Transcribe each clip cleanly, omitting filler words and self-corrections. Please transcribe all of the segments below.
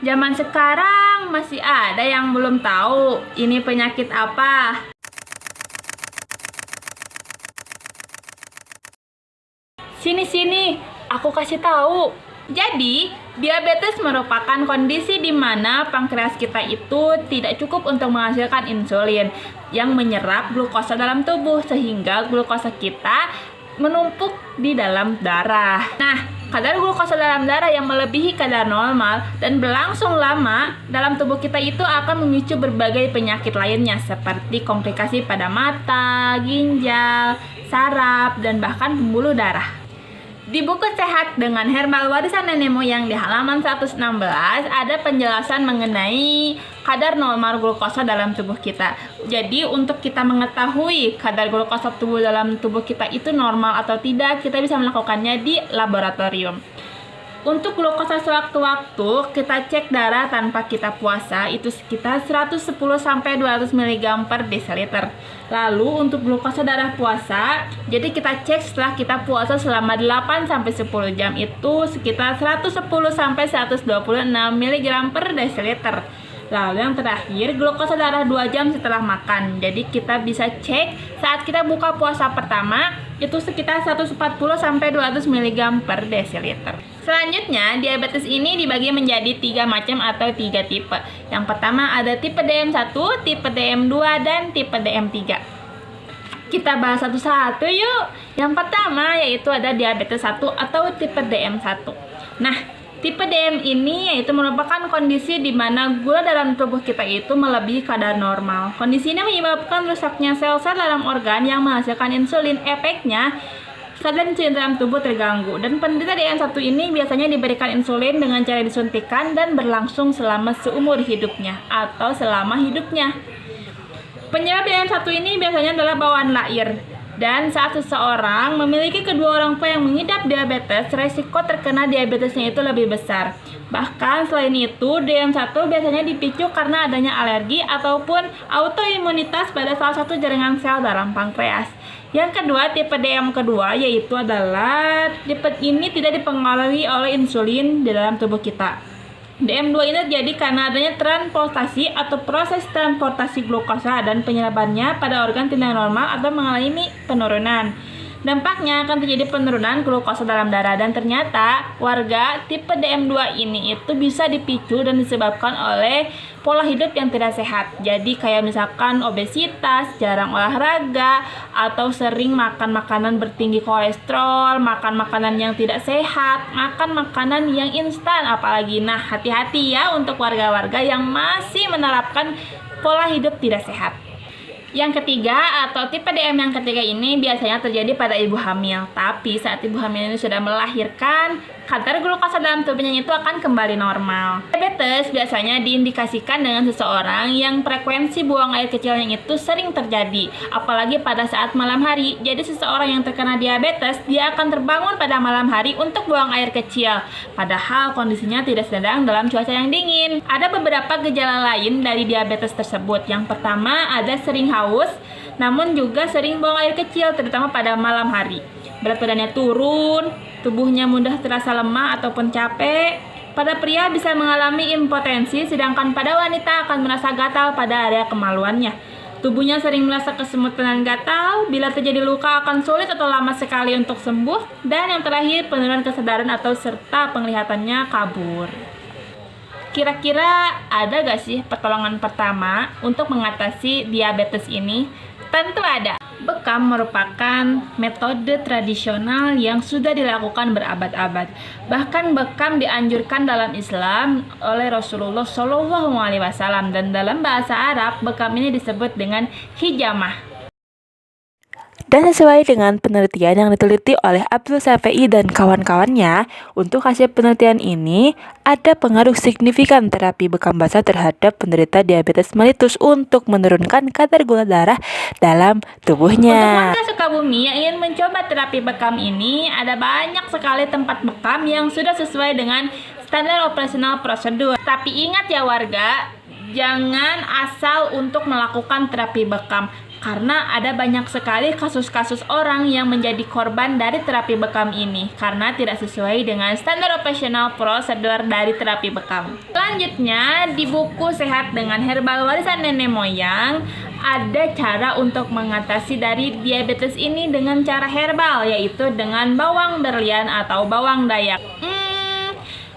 Zaman sekarang masih ada yang belum tahu ini penyakit apa. Sini, aku kasih tahu. Jadi, diabetes merupakan kondisi di mana pankreas kita itu tidak cukup untuk menghasilkan insulin yang menyerap glukosa dalam tubuh sehingga glukosa kita menumpuk di dalam darah. Nah, kadar glukosa dalam darah yang melebihi kadar normal dan berlangsung lama dalam tubuh kita itu akan memicu berbagai penyakit lainnya seperti komplikasi pada mata, ginjal, saraf, dan bahkan pembuluh darah. Di buku Sehat dengan Herbal Warisan Nenek Moyang di halaman 116 ada penjelasan mengenai kadar normal glukosa dalam tubuh kita. Jadi untuk kita mengetahui kadar glukosa tubuh dalam tubuh kita itu normal atau tidak, kita bisa melakukannya di laboratorium. Untuk glukosa sewaktu-waktu, kita cek darah tanpa kita puasa itu sekitar 110-200 mg per desiliter. Lalu untuk glukosa darah puasa, jadi kita cek setelah kita puasa selama 8-10 jam itu sekitar 110-126 mg per desiliter. Lalu yang terakhir, glukosa darah 2 jam setelah makan. Jadi kita bisa cek saat kita buka puasa pertama itu sekitar 140-200 mg per desiliter. Selanjutnya, diabetes ini dibagi menjadi 3 macam atau 3 tipe. Yang pertama ada tipe DM1, tipe DM2, dan tipe DM3. Kita bahas satu-satu yuk. Yang pertama yaitu ada diabetes 1 atau tipe DM1. Nah, tipe DM ini yaitu merupakan kondisi di mana gula dalam tubuh kita itu melebihi kadar normal. Kondisi ini menyebabkan rusaknya sel-sel dalam organ yang menghasilkan insulin. Efeknya, kadar insulin dalam tubuh terganggu. Dan penderita DM1 ini biasanya diberikan insulin dengan cara disuntikan dan berlangsung selama seumur hidupnya atau selama hidupnya. Penyebab DM1 ini biasanya adalah bawaan lahir. Dan saat seseorang memiliki kedua orang tua yang mengidap diabetes, resiko terkena diabetesnya itu lebih besar. Bahkan selain itu, DM1 biasanya dipicu karena adanya alergi ataupun autoimunitas pada salah satu jaringan sel dalam pankreas. Yang kedua, tipe DM kedua yaitu adalah tipe ini tidak dipengaruhi oleh insulin di dalam tubuh kita. DM2 ini terjadi karena adanya transportasi atau proses transportasi glukosa dan penyerapannya pada organ tidak normal atau mengalami penurunan. Dampaknya akan terjadi penurunan glukosa dalam darah dan ternyata warga tipe DM2 ini itu bisa dipicu dan disebabkan oleh pola hidup yang tidak sehat. Jadi kayak misalkan obesitas, jarang olahraga, atau sering makan makanan bertinggi kolesterol, makan makanan yang tidak sehat, makan makanan yang instan apalagi. Nah, hati-hati ya untuk warga-warga yang masih menerapkan pola hidup tidak sehat. Yang ketiga atau tipe DM yang ketiga ini biasanya terjadi pada ibu hamil. Tapi saat ibu hamil ini sudah melahirkan, kadar glukosa dalam tubuhnya itu akan kembali normal. Diabetes biasanya diindikasikan dengan seseorang yang frekuensi buang air kecilnya itu sering terjadi, apalagi pada saat malam hari. Jadi seseorang yang terkena diabetes, dia akan terbangun pada malam hari untuk buang air kecil, padahal kondisinya tidak sedang dalam cuaca yang dingin. Ada beberapa gejala lain dari diabetes tersebut. Yang pertama ada sering haus, namun juga sering buang air kecil, terutama pada malam hari. Berat badannya turun, tubuhnya mudah terasa lemah ataupun capek. Pada pria bisa mengalami impotensi, sedangkan pada wanita akan merasa gatal pada area kemaluannya. Tubuhnya sering merasa kesemutan dan gatal. Bila terjadi luka akan sulit atau lama sekali untuk sembuh. Dan yang terakhir, penurunan kesadaran atau serta penglihatannya kabur. Kira-kira ada gak sih pertolongan pertama untuk mengatasi diabetes ini? Tentu ada. Bekam merupakan metode tradisional yang sudah dilakukan berabad-abad. Bahkan bekam dianjurkan dalam Islam oleh Rasulullah SAW dan dalam bahasa Arab bekam ini disebut dengan hijamah. Dan sesuai dengan penelitian yang diteliti oleh Abdul Syafi'i dan kawan-kawannya, untuk hasil penelitian ini ada pengaruh signifikan terapi bekam basah terhadap penderita diabetes mellitus untuk menurunkan kadar gula darah dalam tubuhnya. Untuk warga Sukabumi yang ingin mencoba terapi bekam ini, ada banyak sekali tempat bekam yang sudah sesuai dengan standar operasional prosedur. Tapi ingat ya warga, jangan asal untuk melakukan terapi bekam. Karena ada banyak sekali kasus-kasus orang yang menjadi korban dari terapi bekam ini karena tidak sesuai dengan standar operasional prosedur dari terapi bekam. Selanjutnya, di buku Sehat dengan Herbal Warisan Nenek Moyang, ada cara untuk mengatasi dari diabetes ini dengan cara herbal, yaitu dengan bawang berlian atau bawang dayak.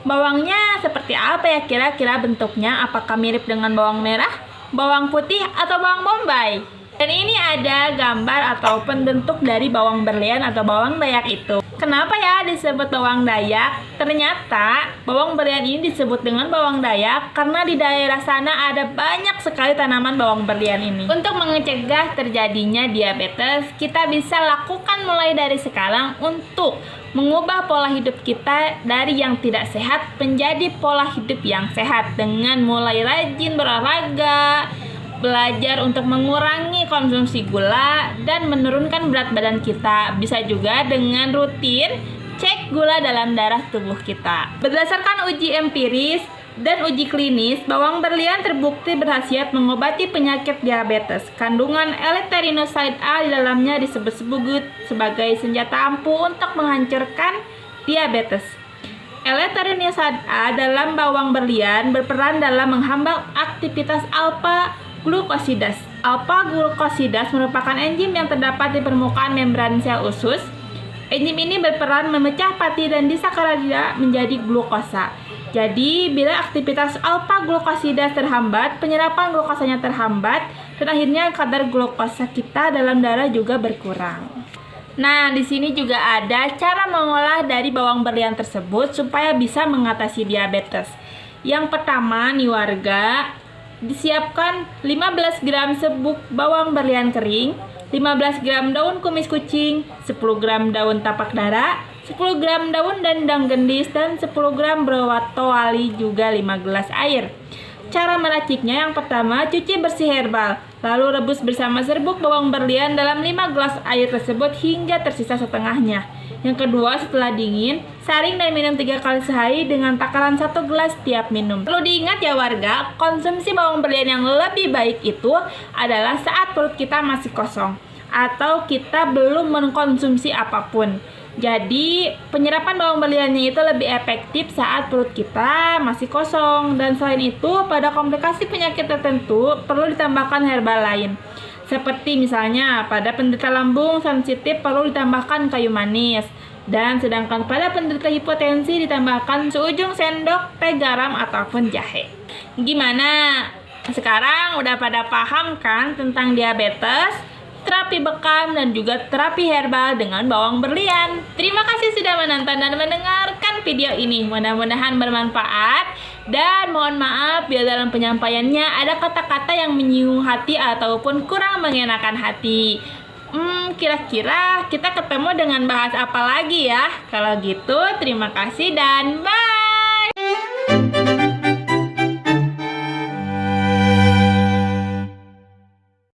Bawangnya seperti apa ya kira-kira bentuknya? Apakah mirip dengan bawang merah, bawang putih, atau bawang bombay? Dan ini ada gambar ataupun bentuk dari bawang berlian atau bawang dayak itu. Kenapa ya disebut bawang dayak? Ternyata bawang berlian ini disebut dengan bawang dayak karena di daerah sana ada banyak sekali tanaman bawang berlian ini. Untuk mencegah terjadinya diabetes, kita bisa lakukan mulai dari sekarang untuk mengubah pola hidup kita dari yang tidak sehat menjadi pola hidup yang sehat dengan mulai rajin berolahraga, belajar untuk mengurangi konsumsi gula dan menurunkan berat badan kita. Bisa juga dengan rutin cek gula dalam darah tubuh kita. Berdasarkan uji empiris dan uji klinis, bawang berlian terbukti berkhasiat mengobati penyakit diabetes. Kandungan L-thyroxine A di dalamnya disebut-sebut sebagai senjata ampuh untuk menghancurkan diabetes. L-thyroxine A dalam bawang berlian berperan dalam menghambat aktivitas alpha glucosidas. Alpha glucosidas merupakan enzim yang terdapat di permukaan membran sel usus. Enzim ini berperan memecah pati dan disakarida menjadi glukosa. Jadi, bila aktivitas alpha glucosidas terhambat, penyerapan glukosanya terhambat, dan akhirnya kadar glukosa kita dalam darah juga berkurang. Nah, di sini juga ada cara mengolah dari bawang berlian tersebut supaya bisa mengatasi diabetes. Yang pertama nih warga, disiapkan 15 gram serbuk bawang berlian kering, 15 gram daun kumis kucing, 10 gram daun tapak dara, 10 gram daun dendang gendis, dan 10 gram browatoali juga 5 gelas air. Cara meraciknya, yang pertama cuci bersih herbal, lalu rebus bersama serbuk bawang berlian dalam 5 gelas air tersebut hingga tersisa setengahnya. Yang kedua, setelah dingin, saring dan minum 3 kali sehari dengan takaran 1 gelas tiap minum. Perlu diingat ya warga, konsumsi bawang berlian yang lebih baik itu adalah saat perut kita masih kosong atau kita belum mengkonsumsi apapun. Jadi, penyerapan bawang berliannya itu lebih efektif saat perut kita masih kosong. Dan selain itu, pada komplikasi penyakit tertentu perlu ditambahkan herbal lain. Seperti misalnya pada penderita lambung sensitif perlu ditambahkan kayu manis. Dan sedangkan pada penderita hipotensi ditambahkan seujung sendok teh garam ataupun jahe. Gimana? Sekarang udah pada paham kan tentang diabetes, terapi bekam, dan juga terapi herbal dengan bawang berlian. Terima kasih sudah menonton dan mendengarkan video ini. Mudah-mudahan bermanfaat. Dan mohon maaf bila dalam penyampaiannya ada kata-kata yang menyinggung hati ataupun kurang mengenakan hati. Kira-kira kita ketemu dengan bahas apa lagi ya? Kalau gitu, terima kasih dan bye!